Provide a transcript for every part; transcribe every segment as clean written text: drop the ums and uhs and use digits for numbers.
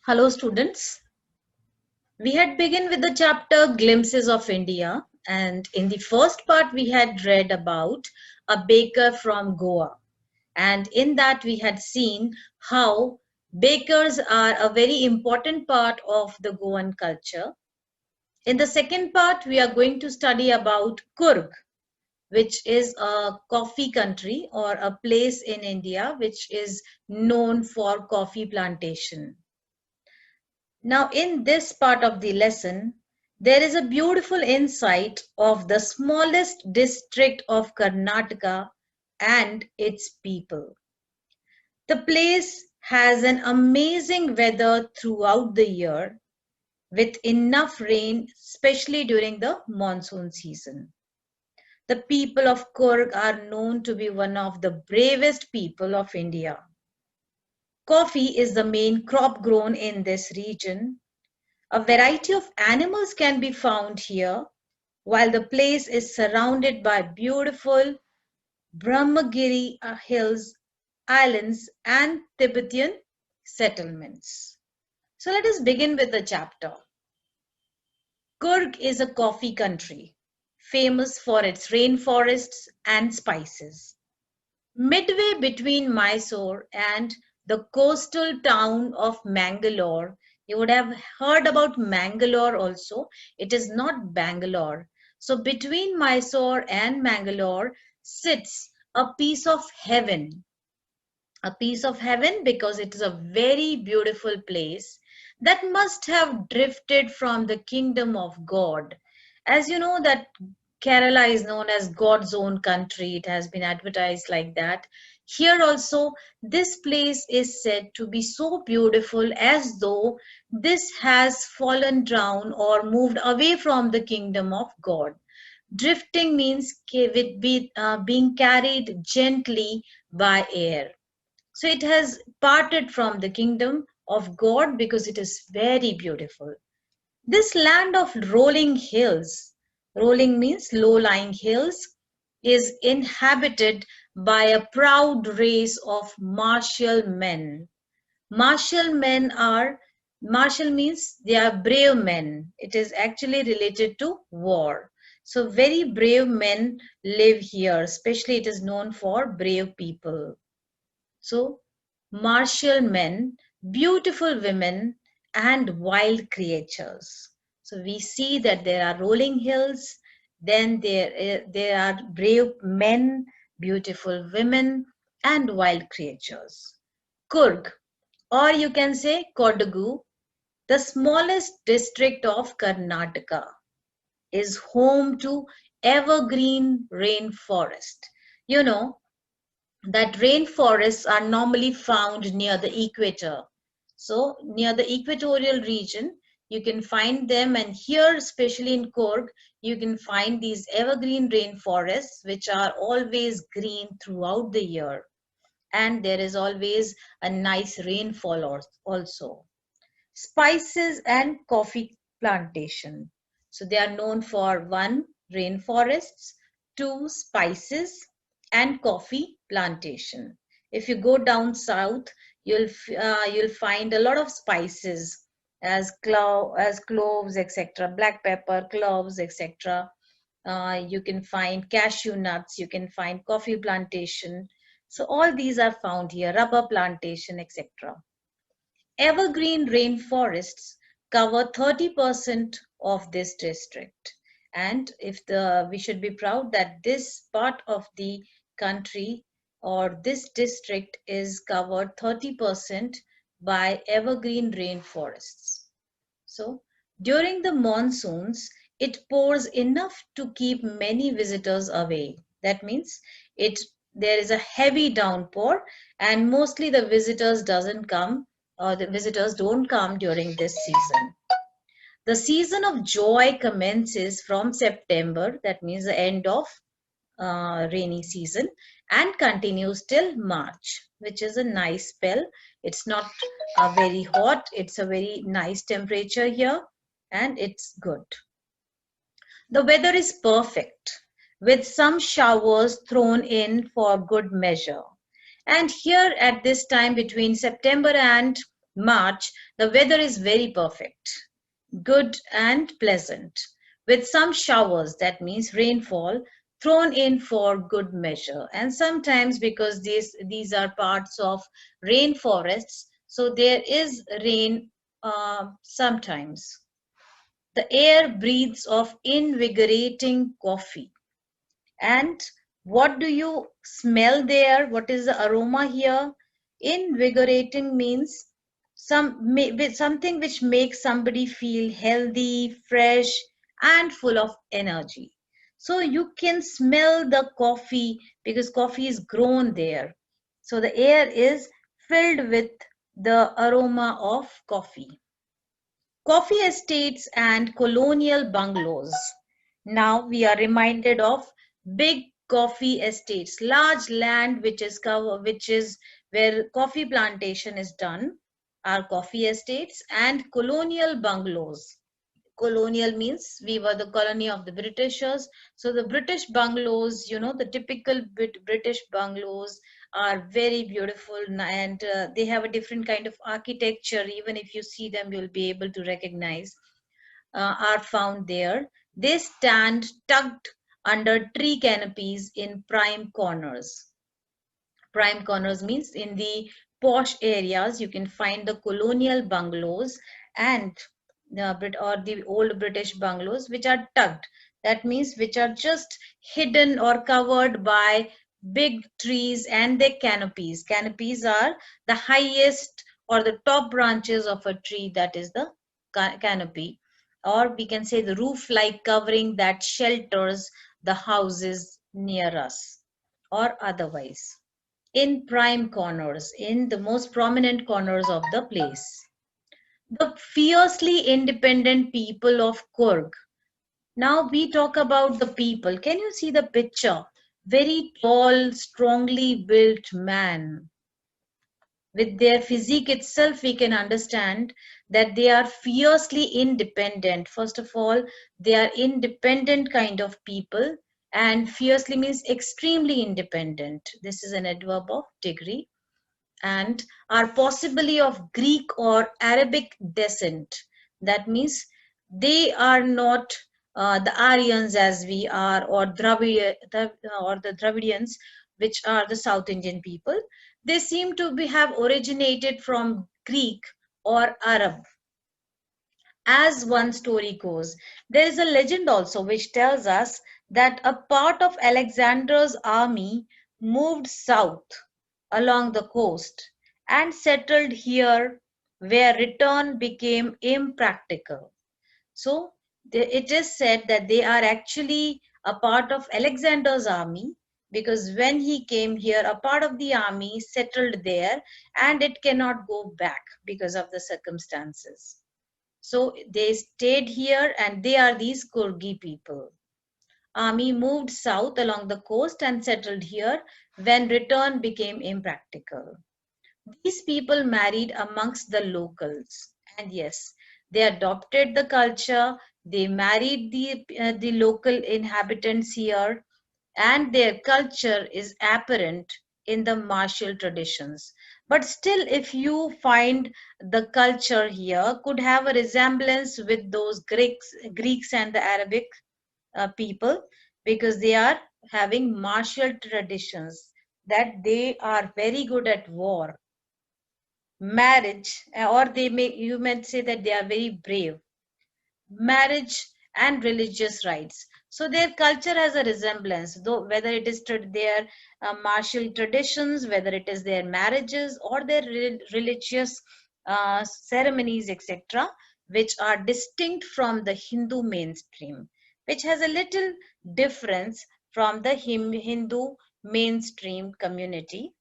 Hello students. We had begun with the chapter Glimpses of India, and in the first part we had read about a baker from Goa, and in that we had seen how bakers are a very important part of the Goan culture. In the second part we are going to study about Coorg, which is a coffee country or a place in India which is known for coffee plantation. Now, in this part of the lesson, there is a beautiful insight of the smallest district of Karnataka and its people. The place has an amazing weather throughout the year with enough rain, especially during the monsoon season. The people of Coorg are known to be one of the bravest people of India. Coffee is the main crop grown in this region. A variety of animals can be found here, while the place is surrounded by beautiful Brahmagiri hills, islands, and Tibetan settlements. So let us begin with the chapter. Coorg is a coffee country, famous for its rainforests and spices. Midway between Mysore and the coastal town of Mangalore, you would have heard about Mangalore also. It is not Bangalore. So between Mysore and Mangalore sits a piece of heaven. A piece of heaven because it is a very beautiful place that must have drifted from the kingdom of God. As you know that Kerala is known as God's own country. It has been advertised like that. Here also, this place is said to be so beautiful as though this has fallen down or moved away from the kingdom of God. Drifting means being carried gently by air. So it has parted from the kingdom of God because it is very beautiful. This land of rolling hills, rolling means low-lying hills, is inhabited by a proud race of martial men. Martial means they are brave men. It is actually related to war. So very brave men live here, especially it is known for brave people. So martial men, beautiful women, and wild creatures. So we see that there are rolling hills, then there are brave men, beautiful women, and wild creatures. Coorg, or you can say Kodagu, the smallest district of Karnataka, is home to evergreen rainforest. You know, that rainforests are normally found near the equator. So near the equatorial region, you can find them, and here, especially in Coorg, you can find these evergreen rainforests, which are always green throughout the year. And there is always a nice rainfall also. Spices and coffee plantation. So they are known for one, rainforests, two, spices, and coffee plantation. If you go down south, you'll find a lot of spices as cloves, etc., black pepper, cloves, etc. You can find cashew nuts, you can find coffee plantation. So all these are found here, rubber plantation, etc. Evergreen rainforests cover 30% of this district. And we should be proud that this part of the country or this district is covered 30% by evergreen rainforests. So during the monsoons, it pours enough to keep many visitors away. That means there is a heavy downpour and mostly the visitors don't come during this season. The season of joy commences from September, that means the end of rainy season, and continues till March, which is a nice spell. It's not very hot, it's a very nice temperature here, and it's good. The weather is perfect, with some showers thrown in for good measure. And here at this time between September and March, the weather is very perfect, good and pleasant, with some showers, that means rainfall, thrown in for good measure. And sometimes, because these are parts of rainforests, so there is rain sometimes. The air breathes of invigorating coffee. And what do you smell there? What is the aroma here? Invigorating means something which makes somebody feel healthy, fresh, and full of energy. So you can smell the coffee because coffee is grown there. So the air is filled with the aroma of coffee. Coffee estates and colonial bungalows. Now we are reminded of big coffee estates, large land which is where coffee plantation is done, are coffee estates, and colonial bungalows. Colonial means we were the colony of the Britishers. So the British bungalows, the typical British bungalows are very beautiful, and they have a different kind of architecture. Even if you see them, you'll be able to recognize, are found there. They stand tucked under tree canopies in prime corners. Prime corners means in the posh areas you can find the colonial bungalows and the old British bungalows which are tucked. That means which are just hidden or covered by big trees and their canopies. Canopies are the highest or the top branches of a tree, that is the canopy. Or we can say the roof-like covering that shelters the houses near us or otherwise in prime corners, in the most prominent corners of the place. The fiercely independent people of Coorg. Now we talk about the people. Can you see the picture? Very tall, strongly built man. With their physique itself, we can understand that they are fiercely independent. First of all, they are independent kind of people, and fiercely means extremely independent. This is an adverb of degree, and are possibly of Greek or Arabic descent. That means they are not the Aryans as we are, or the Dravidians, which are the South Indian people. They seem to have originated from Greek or Arab. As one story goes, there is a legend also which tells us that a part of Alexander's army moved south along the coast and settled here where return became impractical. So it is said that they are actually a part of Alexander's army because when he came here, a part of the army settled there and it cannot go back because of the circumstances. So they stayed here and they are these Coorgi people. Army moved south along the coast and settled here when return became impractical. These people married amongst the locals, and yes, they adopted the culture, they married the local inhabitants here, and their culture is apparent in the martial traditions. But still, if you find the culture here could have a resemblance with those Greeks and the Arabic people, because they are having martial traditions, that they are very good at war, marriage, or you might say that they are very brave, marriage and religious rites. So their culture has a resemblance, though whether it is their martial traditions, whether it is their marriages or their religious ceremonies, etc., which are distinct from the Hindu mainstream, which has a little difference from the Hindu mainstream community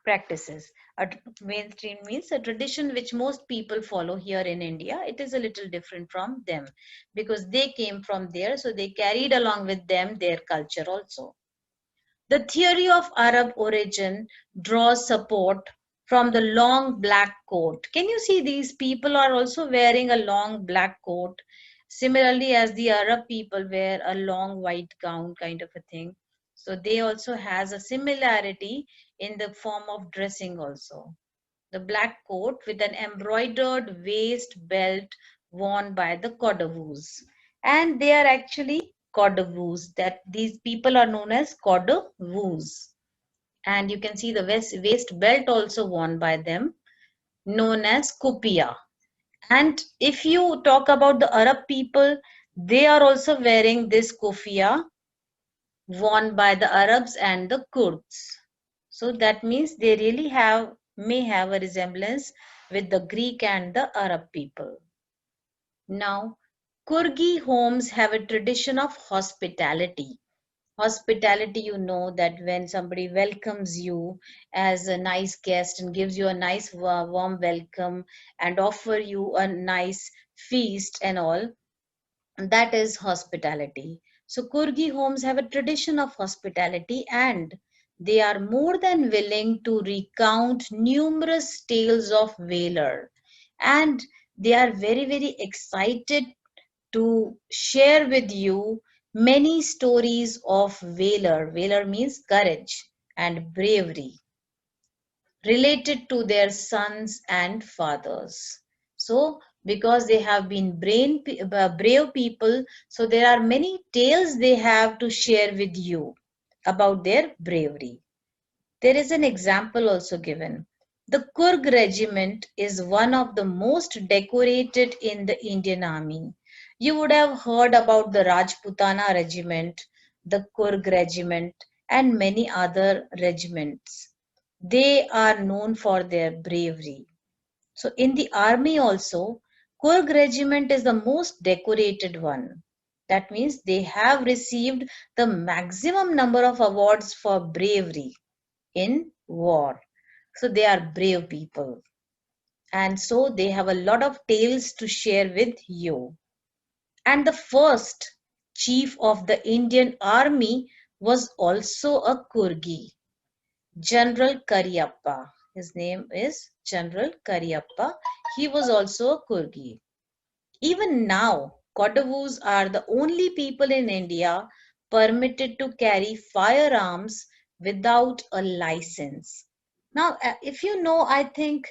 practices. A mainstream means a tradition which most people follow here in India. It is a little different from them because they came from there, so they carried along with them their culture also. The theory of Arab origin draws support from the long black coat. Can you see these people are also wearing a long black coat, similarly as the Arab people wear a long white gown kind of a thing. So they also has a similarity in the form of dressing also. the black coat with an embroidered waist belt worn by the Kodavus. And they are actually Kodavus, that these people are known as Kodavus. And you can see the waist belt also worn by them, known as Kupia. And if you talk about the Arab people, they are also wearing this kufia worn by the Arabs and the Kurds. So that means they really may have a resemblance with the Greek and the Arab people. Now, Kurgi homes have a tradition of hospitality. Hospitality, you know that when somebody welcomes you as a nice guest and gives you a nice warm welcome and offer you a nice feast and all, that is hospitality. So Kurgi homes have a tradition of hospitality, and they are more than willing to recount numerous tales of valor, and they are very excited to share with you many stories of valor. Valor means courage and bravery related to their sons and fathers. So, because they have been brave people, so there are many tales they have to share with you about their bravery. There is an example also given. The Coorg regiment is one of the most decorated in the Indian Army. You would have heard about the Rajputana regiment, the Coorg regiment, and many other regiments. They are known for their bravery. So in the army also, Coorg regiment is the most decorated one. That means they have received the maximum number of awards for bravery in war. So they are brave people. And so they have a lot of tales to share with you. And the first chief of the Indian army was also a Kurgi, General Kariappa. His name is General Kariappa. He was also a Kurgi. Even now, Kodavus are the only people in India permitted to carry firearms without a license. Now, if you know, I think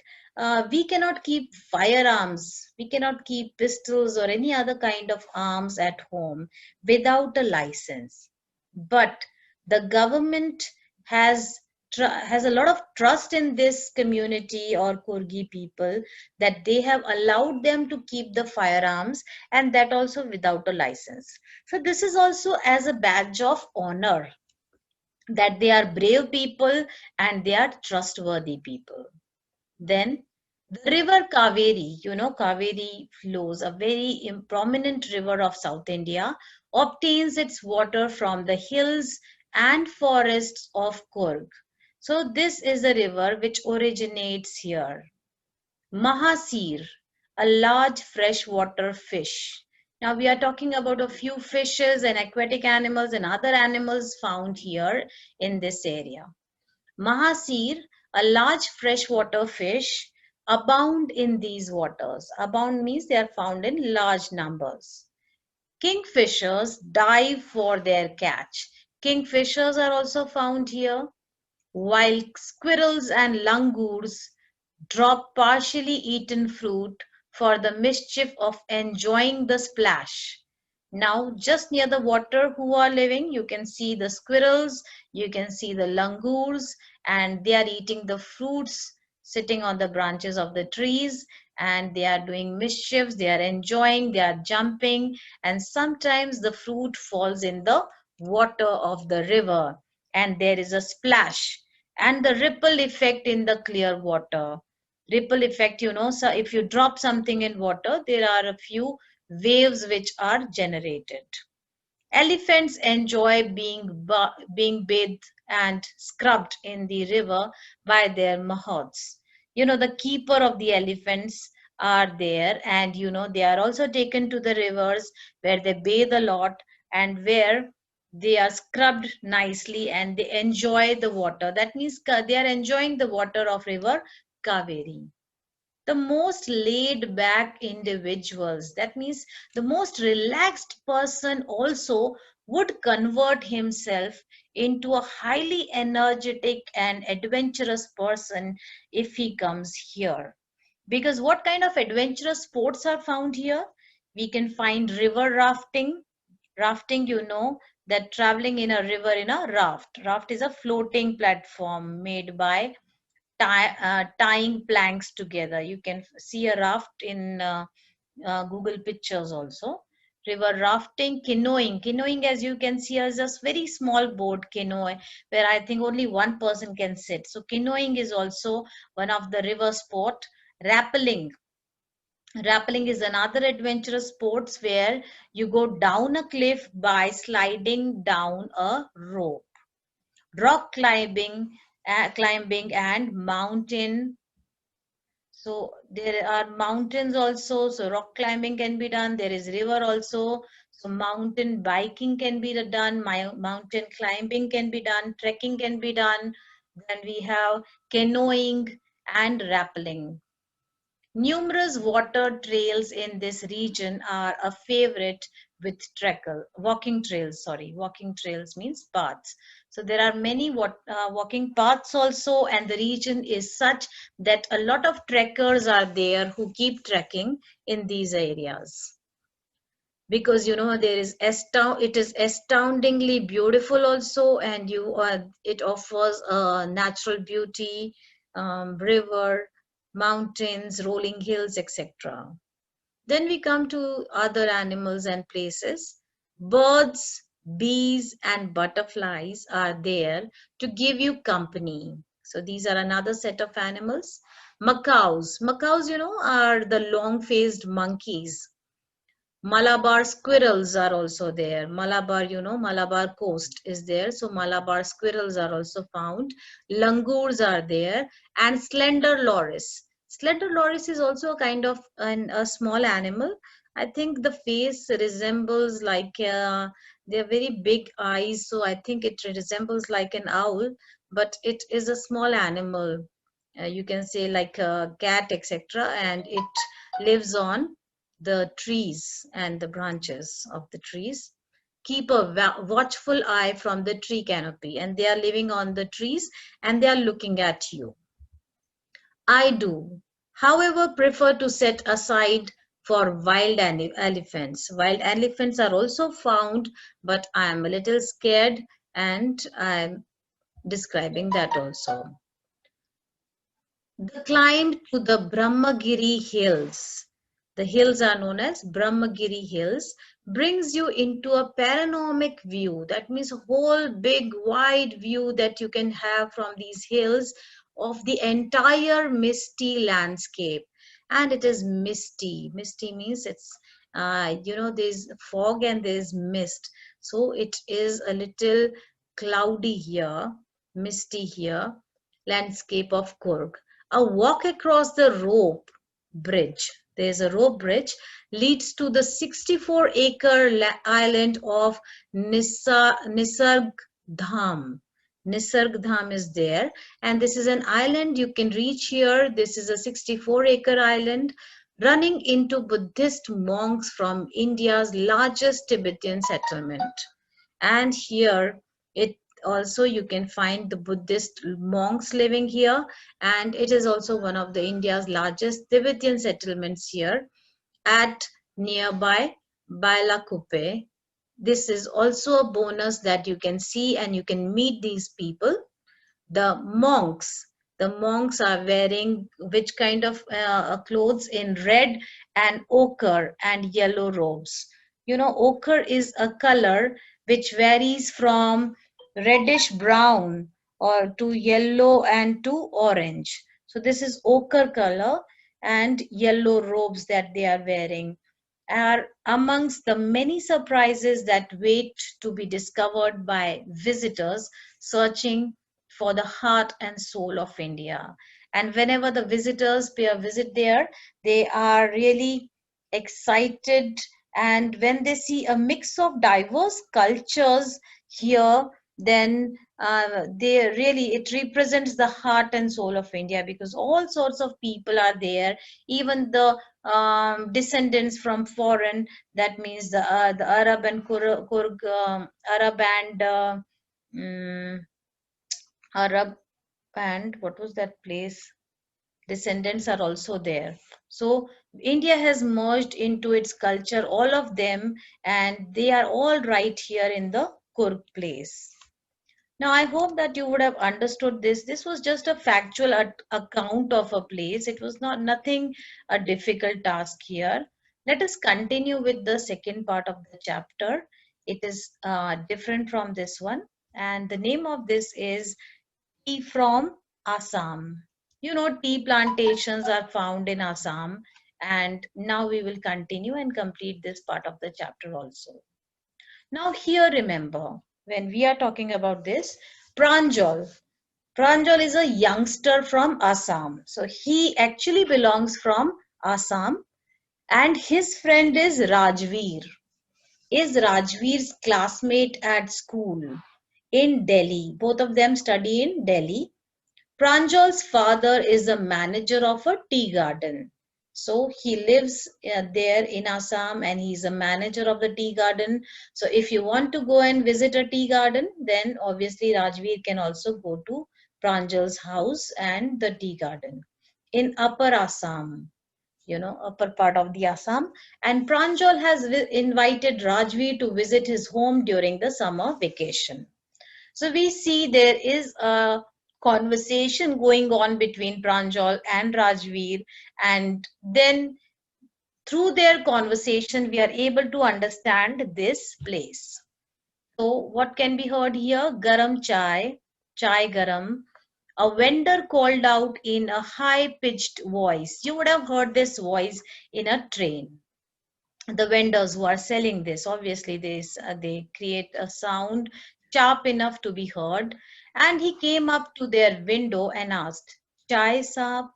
we cannot keep firearms, we cannot keep pistols or any other kind of arms at home without a license. But the government has has a lot of trust in this community or Kurgi people, that they have allowed them to keep the firearms, and that also without a license. So this is also as a badge of honor, that they are brave people and they are trustworthy people. Then the river Kaveri, you know, Kaveri flows, a very prominent river of South India, obtains its water from the hills and forests of Coorg. So this is a river which originates here. Mahasir, a large freshwater fish. Now we are talking about a few fishes and aquatic animals and other animals found here in this area. Mahasir, a large freshwater fish, abound in these waters. Abound means they are found in large numbers. Kingfishers dive for their catch. Kingfishers are also found here, while squirrels and langurs drop partially eaten fruit for the mischief of enjoying the splash. Now, just near the water, who are living? You can see the squirrels, you can see the langurs, and they are eating the fruits sitting on the branches of the trees, and they are doing mischiefs, they are enjoying, they are jumping, and sometimes the fruit falls in the water of the river, and there is a splash and the ripple effect in the clear water. Ripple effect, you know, so if you drop something in water, there are a few waves which are generated. Elephants enjoy being bathed and scrubbed in the river by their mahots. You know, the keeper of the elephants are there, and you know, they are also taken to the rivers where they bathe a lot and where they are scrubbed nicely and they enjoy the water. That means they are enjoying the water of river Kaveri. the most laid back individuals. That means the most relaxed person also would convert himself into a highly energetic and adventurous person if he comes here. Because what kind of adventurous sports are found here? We can find river rafting. Rafting, you know, that traveling in a river in a raft. Raft is a floating platform made by tying planks together. You can see a raft in Google Pictures also. River rafting, canoeing. Canoeing, as you can see, is a very small boat canoe where I think only one person can sit. So canoeing is also one of the river sport. Rappelling. Rappelling is another adventurous sports where you go down a cliff by sliding down a rope. Rock climbing and mountain. So there are mountains also. So rock climbing can be done. There is river also. So mountain biking can be done. Mountain climbing can be done. Trekking can be done. Then we have canoeing and rappelling. Numerous water trails in this region are a favorite with walking trails. Sorry, walking trails means paths. So there are many walking paths also, and the region is such that a lot of trekkers are there who keep trekking in these areas. Because you know it is astoundingly beautiful also, and it offers a natural beauty, river, mountains, rolling hills, etc. Then we come to other animals and places. Birds, bees, and butterflies are there to give you company. So these are another set of animals. Macaws, you know, are the long-faced monkeys. Malabar squirrels are also there. Malabar, you know, Malabar coast is there. So Malabar squirrels are also found. Langurs are there, and slender loris. Slender loris is also a kind of a small animal. I think the face resembles like they're very big eyes. So I think it resembles like an owl, but it is a small animal. You can say like a cat, etc. And it lives on the trees and the branches of the trees. Keep a watchful eye from the tree canopy, and they are living on the trees and they are looking at you. I do, however, prefer to set aside for wild elephants. Wild elephants are also found, but I am a little scared, and I'm describing that also. The climb to the Brahmagiri Hills, the hills are known as Brahmagiri Hills, brings you into a panoramic view. That means a whole big wide view that you can have from these hills of the entire misty landscape. And it is misty. Misty means it's, you know, there's fog and there's mist. So it is a little cloudy here, misty here, landscape of Coorg. A walk across the rope bridge, there's a rope bridge, leads to the 64-acre island of Nisarg Dham. Nisarg Dham is there, and this is an island you can reach here. This is a 64-acre island running into Buddhist monks from India's largest Tibetan settlement. And here it also you can find the Buddhist monks living here, and it is also one of the India's largest Tibetan settlements here at nearby Bailakuppe. This is also a bonus that you can see and you can meet these people. The monks are wearing which kind of clothes in red and ochre and yellow robes. You know, ochre is a color which varies from reddish brown or to yellow and to orange. So this is ochre color, and yellow robes that they are wearing are amongst the many surprises that wait to be discovered by visitors searching for the heart and soul of India. And whenever the visitors pay a visit there, they are really excited. And when they see a mix of diverse cultures here, then they really, it represents the heart and soul of India, because all sorts of people are there, even the descendants from foreign, that means the Arab and Coorg, Arab and mm, Arab and what was that place, descendants are also there. So India has merged into its culture, all of them, and they are all right here in the Coorg place. Now, I hope that you would have understood this. This was just a factual account of a place. It was not nothing a difficult task here. Let us continue with the second part of the chapter. It is different from this one, and the name of this is Tea from Assam. You know, tea plantations are found in Assam, and now we will continue and complete this part of the chapter also. Now, here remember, when we are talking about this, Pranjal. Pranjal is a youngster from Assam. So he actually belongs from Assam, and his friend is Rajveer. Is Rajveer's classmate at school in Delhi. Both of them study in Delhi. Pranjal's father is the manager of a tea garden. So he lives there in Assam, and he's a manager of the tea garden. So if you want to go and visit a tea garden, then obviously Rajveer can also go to Pranjal's house and the tea garden in Upper Assam, upper part of the Assam. And Pranjal has invited Rajveer to visit his home during the summer vacation. So we see there is a conversation going on between Pranjal and Rajveer, and then through their conversation, we are able to understand this place. So what can be heard here? Garam chai, chai garam. A vendor called out in a high-pitched voice. You would have heard this voice in a train. The vendors who are selling this, obviously they create a sound sharp enough to be heard, and he came up to their window and asked, chai saab,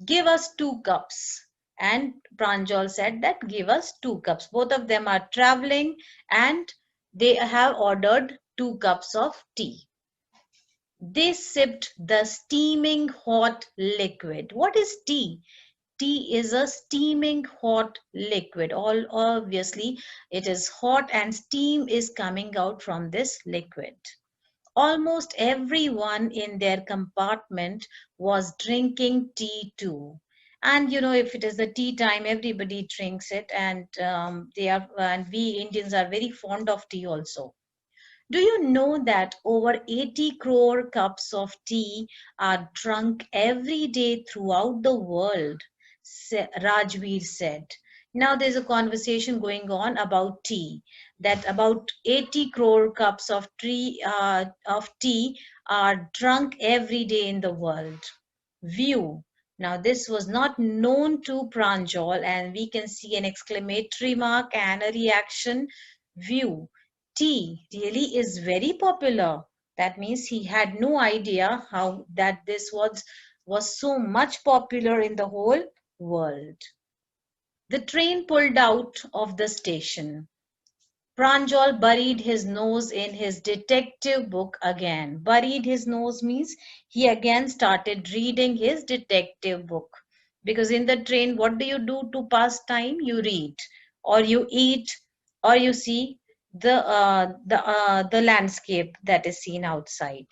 give us 2 cups. And Pranjal said that give us 2 cups. Both of them are traveling, and they have ordered 2 cups of tea. They sipped the steaming hot liquid. What is tea? Tea is a steaming hot liquid. All obviously it is hot and steam is coming out from this liquid. Almost everyone in their compartment was drinking tea too. And if it is the tea time, everybody drinks it, and we Indians are very fond of tea also. Do you know that over 80 crore cups of tea are drunk every day throughout the world? Rajveer said. Now there's a conversation going on about tea, that about 80 crore cups of tea are drunk every day in the world. View. Now this was not known to Pranjal, and we can see an exclamatory mark and a reaction. View. Tea really is very popular. That means he had no idea how that this was so much popular in the whole world. The train pulled out of the station. Pranjal buried his nose in his detective book again. Buried his nose means he again started reading his detective book. Because in the train, what do you do to pass time? You read, or you eat, or you see the landscape that is seen outside.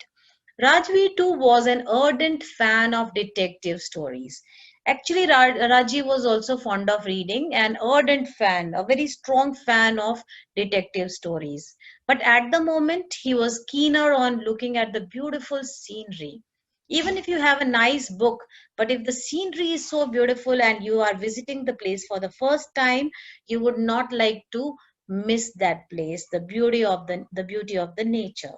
Rajvi too was an ardent fan of detective stories. Actually, Raji was also fond of reading, an ardent fan, a very strong fan of detective stories. But at the moment, he was keener on looking at the beautiful scenery. Even if you have a nice book, but if the scenery is so beautiful and you are visiting the place for the first time, you would not like to miss that place, the beauty of the nature.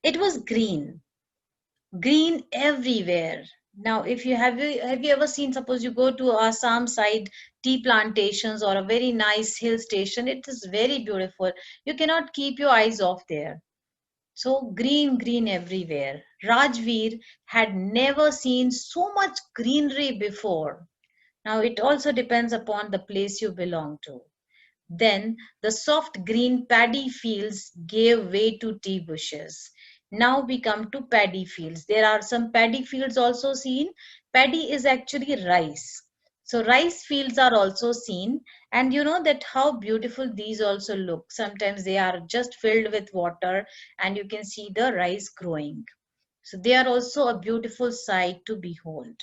It was green everywhere. Now if you ever seen, suppose you go to Assam side tea plantations or a very nice hill station, it is very beautiful. You cannot keep your eyes off there. So green everywhere. Rajveer had never seen so much greenery before. Now it also depends upon the place you belong to. Then the soft green paddy fields gave way to tea bushes. Now we come to paddy fields. There are some paddy fields also seen. Paddy is actually rice. So rice fields are also seen, and you know that how beautiful these also look. Sometimes they are just filled with water and you can see the rice growing. So they are also a beautiful sight to behold.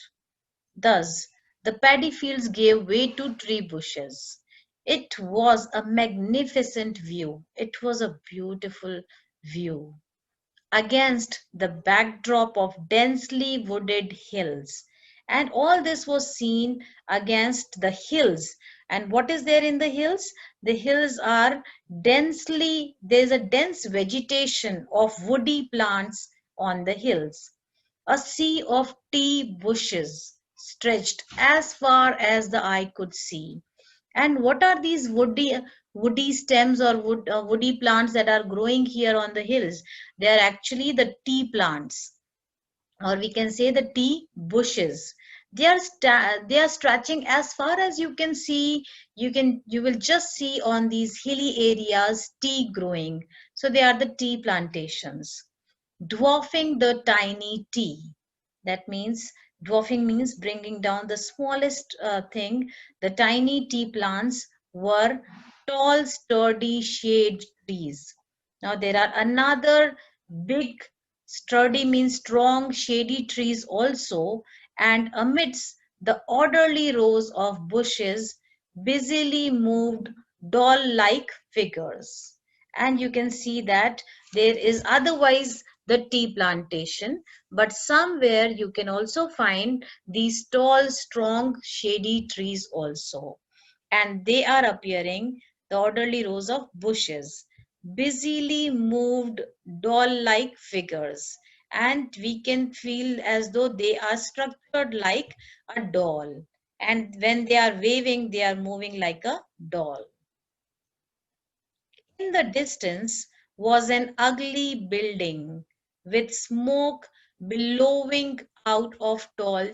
Thus, the paddy fields gave way to tree bushes. It was a magnificent view. It was a beautiful view against the backdrop of densely wooded hills. And all this was seen against the hills. And what is there in the hills? The hills are there's a dense vegetation of woody plants on the hills. A sea of tea bushes stretched as far as the eye could see. And what are these woody stems or woody plants that are growing here on the hills? They are actually the tea plants, or we can say the tea bushes. They are stretching as far as you can see. You will just see on these hilly areas tea growing. So they are the tea plantations dwarfing the tiny tea. That means dwarfing means bringing down the smallest thing. The tiny tea plants were tall, sturdy shade trees. Now there are another big, sturdy means strong, shady trees also, and amidst the orderly rows of bushes busily moved doll-like figures. And you can see that there is otherwise the tea plantation, but somewhere you can also find these tall, strong, shady trees also. And they are appearing the orderly rows of bushes, busily moved doll-like figures. And we can feel as though they are structured like a doll. And when they are waving, they are moving like a doll. In the distance was an ugly building with smoke billowing out of tall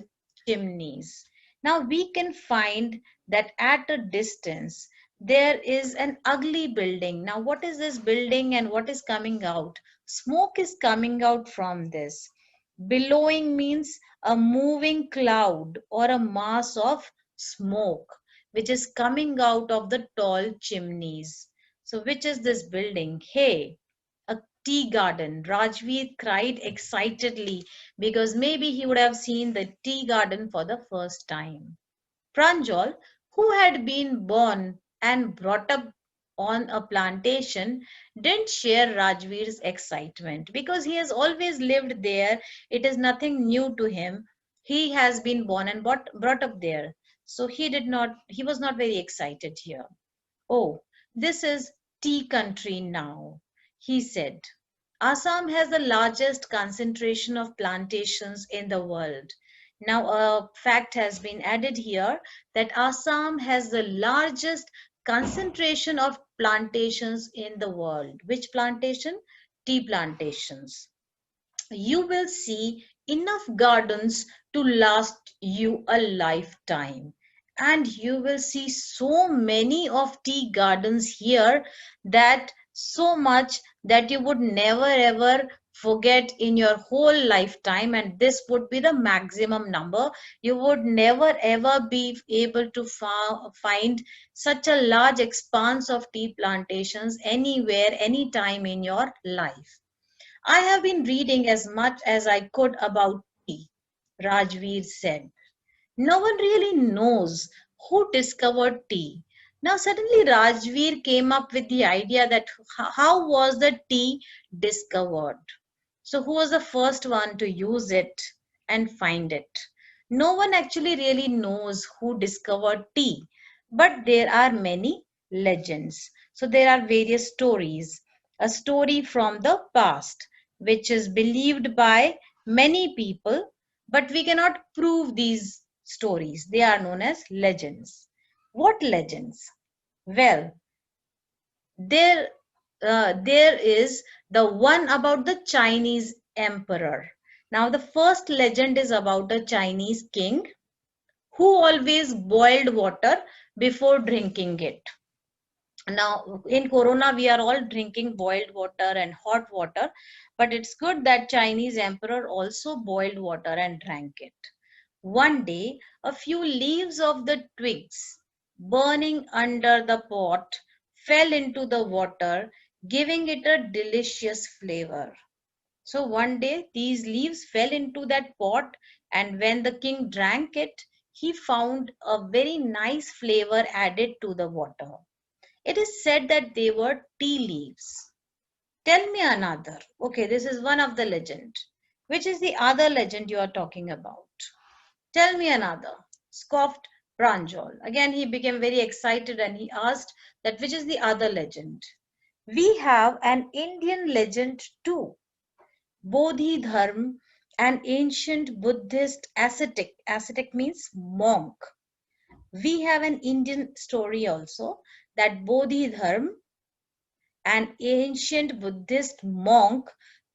chimneys. Now we can find that at a distance there is an ugly building. Now what is this building and what is coming out? Smoke is coming out from this. Billowing means a moving cloud or a mass of smoke which is coming out of the tall chimneys. So which is this building? Hey, a tea garden. Rajveer cried excitedly because maybe he would have seen the tea garden for the first time. Pranjal, who had been born and brought up on a plantation, didn't share Rajveer's excitement because he has always lived there. It is nothing new to him. He has been born and brought up there. So he was not very excited here. Oh, this is tea country now, he said. Assam has the largest concentration of plantations in the world. Now, a fact has been added here that Assam has the largest concentration of plantations in the world. Which plantation? Tea plantations. You will see enough gardens to last you a lifetime. And you will see so many of tea gardens here that so much that you would never ever forget in your whole lifetime, and this would be the maximum number. You would never ever be able to find such a large expanse of tea plantations anywhere, anytime in your life. I have been reading as much as I could about tea, Rajveer said. No one really knows who discovered tea. Now suddenly Rajveer came up with the idea that how was the tea discovered? So who was the first one to use it and find it? No one actually really knows who discovered tea, but there are many legends. So there are various stories. A story from the past, which is believed by many people, but we cannot prove these stories. They are known as legends. What legends? Well, there, there is the one about the Chinese emperor. Now, the first legend is about a Chinese king who always boiled water before drinking it. Now in corona we are all drinking boiled water and hot water, but it's good that Chinese emperor also boiled water and drank it. One day a few leaves of the twigs burning under the pot fell into the water, giving it a delicious flavor. So one day these leaves fell into that pot, and when the king drank it, he found a very nice flavor added to the water. It is said that they were tea leaves. Tell me another. Okay, this is one of the legend. Which is the other legend you are talking about? Tell me another. Scoffed Pranjal. Again, he became very excited and he asked that which is the other legend? We have an Indian legend too. Bodhi Dharma, an ancient Buddhist ascetic. Ascetic means monk. We have an Indian story also that Bodhi Dharma, an ancient Buddhist monk,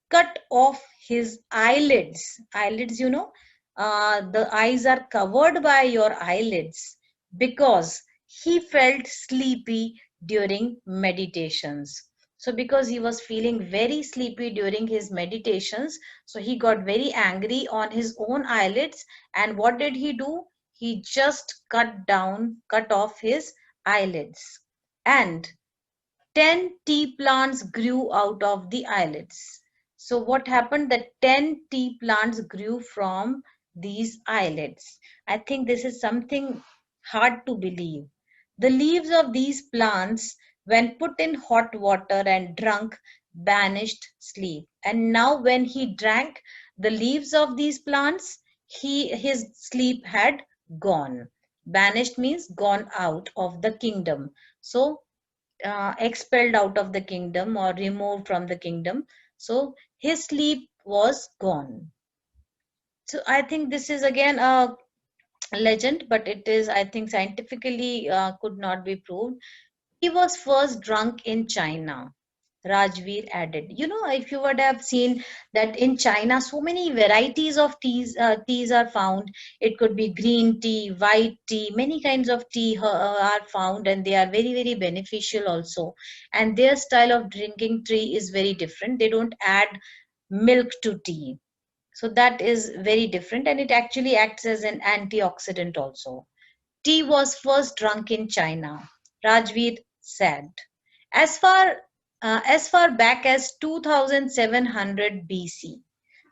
cut off his eyelids. Eyelids, the eyes are covered by your eyelids because he felt sleepy during meditations. So, because he was feeling very sleepy during his meditations, so he got very angry on his own eyelids. And what did he do? He just cut off his eyelids. And 10 tea plants grew out of the islets. So what happened that 10 tea plants grew from these islets. I think this is something hard to believe. The leaves of these plants, when put in hot water and drunk, banished sleep. And now when he drank the leaves of these plants, his sleep had gone. Banished means gone out of the kingdom. So expelled out of the kingdom or removed from the kingdom. So his sleep was gone. So I think this is again a legend, but it is, I think, scientifically could not be proved. He was first drunk in China. Rajveer added. If you would have seen that in China, so many varieties of teas are found. It could be green tea, white tea, many kinds of tea are found, and they are very, very beneficial also. And their style of drinking tea is very different. They don't add milk to tea. So that is very different, and it actually acts as an antioxidant also. Tea was first drunk in China, Rajveer said. As far back as 2700 BC.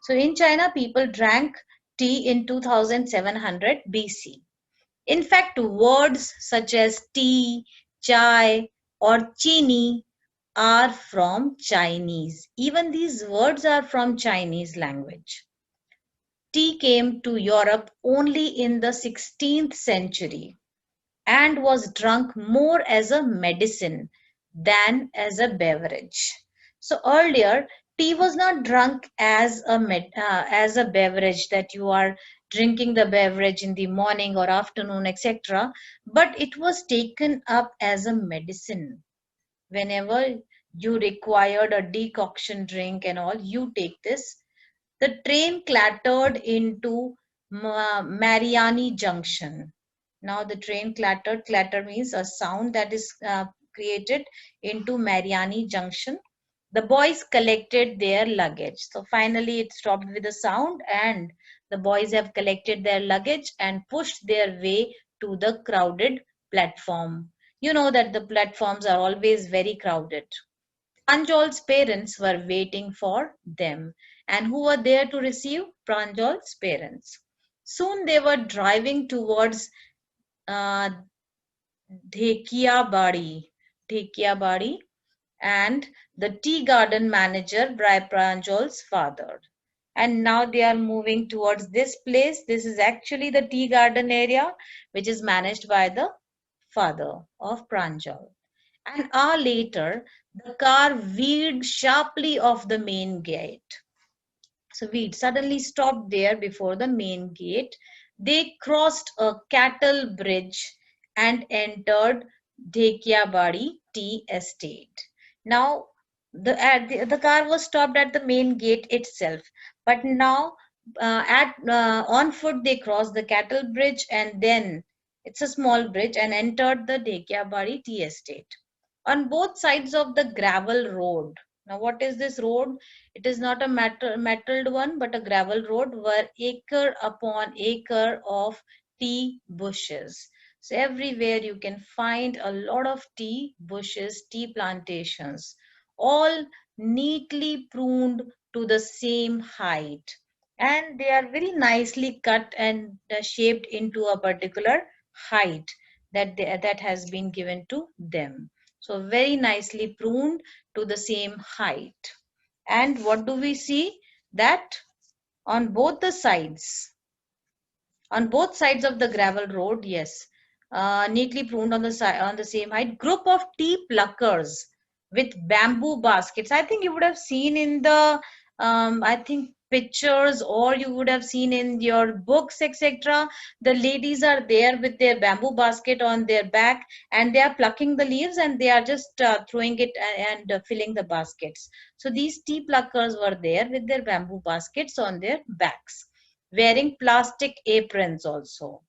So in China, people drank tea in 2700 BC. In fact, words such as tea, chai, or chini are from Chinese. Even these words are from Chinese language. Tea came to Europe only in the 16th century and was drunk more as a medicine than as a beverage. So earlier, tea was not drunk as a beverage that you are drinking the beverage in the morning or afternoon, etc. But it was taken up as a medicine. Whenever you required a decoction drink and all, you take this. The train clattered into Mariani Junction. Now the train clattered. Clatter means a sound that is created into Mariani Junction. The boys collected their luggage. So finally it stopped with a sound, and the boys have collected their luggage and pushed their way to the crowded platform. You know that the platforms are always very crowded. Pranjal's parents were waiting for them. And who were there to receive Pranjal's parents? Soon they were driving towards uh, Dhekiabadi, and the tea garden manager by Pranjal's father. And now they are moving towards this place. This is actually the tea garden area, which is managed by the father of Pranjal. An hour later, the car veered sharply off the main gate. So we suddenly stopped there before the main gate. They crossed a cattle bridge and entered Dhekiabadi Tea Estate. Now, the car was stopped at the main gate itself, but now on foot they crossed the cattle bridge, and then it's a small bridge, and entered the Dhekiabadi Tea Estate. on both sides of the gravel road. Now, what is this road? It is not a metalled one, but a gravel road were acre upon acre of tea bushes. So everywhere you can find a lot of tea bushes, tea plantations, all neatly pruned to the same height. And they are very nicely cut and shaped into a particular height that has been given to them. So very nicely pruned to the same height. And what do we see? That on both the sides, on both sides of the gravel road, yes, neatly pruned on the side on the same height, group of tea pluckers with bamboo baskets. I think you would have seen in the I think pictures, or you would have seen in your books, etc. The ladies are there with their bamboo basket on their back, and they are plucking the leaves, and they are just throwing it and filling the baskets. So these tea pluckers were there with their bamboo baskets on their backs, wearing plastic aprons also,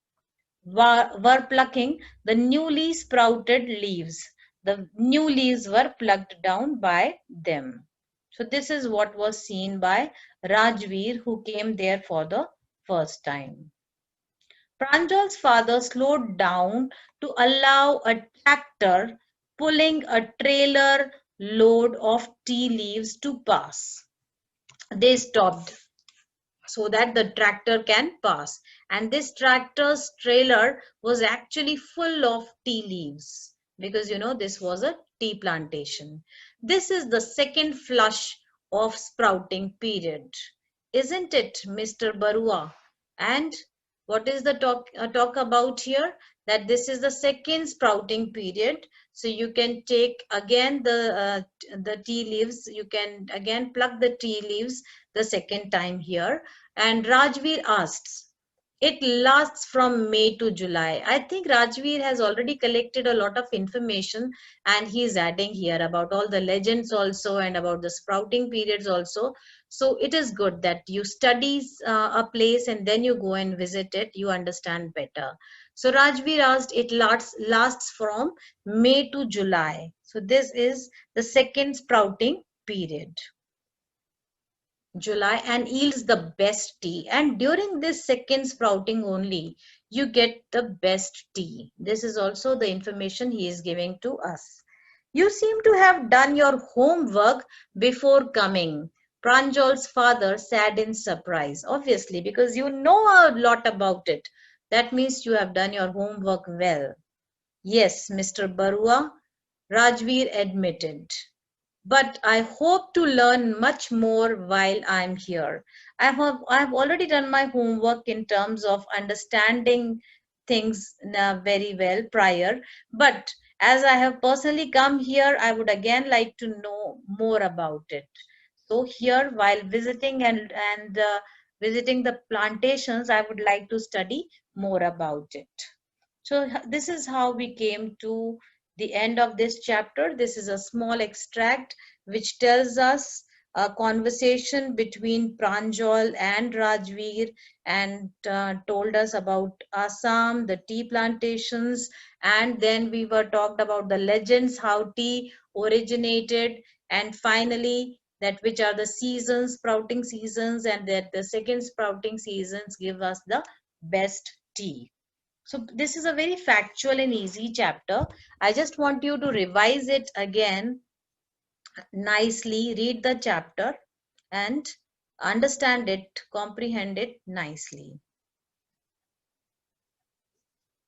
were plucking the newly sprouted leaves. The new leaves were plucked down by them. So this is what was seen by Rajveer, who came there for the first time. Pranjal's father slowed down to allow a tractor pulling a trailer load of tea leaves to pass. They stopped so that the tractor can pass. And this tractor's trailer was actually full of tea leaves, because this was a tea plantation. This is the second flush of sprouting period, isn't it, Mr. Barua? And what is the talk about here? That this is the second sprouting period. So you can take again the tea leaves. You can again pluck the tea leaves the second time here. And Rajveer asks, it lasts from May to July. I think Rajveer has already collected a lot of information, and he is adding here about all the legends also and about the sprouting periods also. So it is good that you study a place and then you go and visit it, you understand better. So Rajveer asked, it lasts from May to July. So this is the second sprouting period. July, and yields the best tea. And during this second sprouting only, you get the best tea. This is also the information he is giving to us. You seem to have done your homework before coming. Pranjal's father said in surprise. Obviously, because you know a lot about it. That means you have done your homework well. Yes, Mr. Barua, Rajveer admitted, but I hope to learn much more while I'm here. I've already done my homework in terms of understanding things very well prior, but as I have personally come here, I would again like to know more about it. So here, while visiting and visiting the plantations, I would like to study more about it. So this is how we came to the end of this chapter. This is a small extract which tells us a conversation between Pranjal and Rajveer, and told us about Assam, the tea plantations, and then we were talked about the legends, how tea originated, and finally that which are the seasons, sprouting seasons, and that the second sprouting seasons give us the best tea. So this is a very factual and easy chapter. I just want you to revise it again nicely, read the chapter and understand it, comprehend it nicely.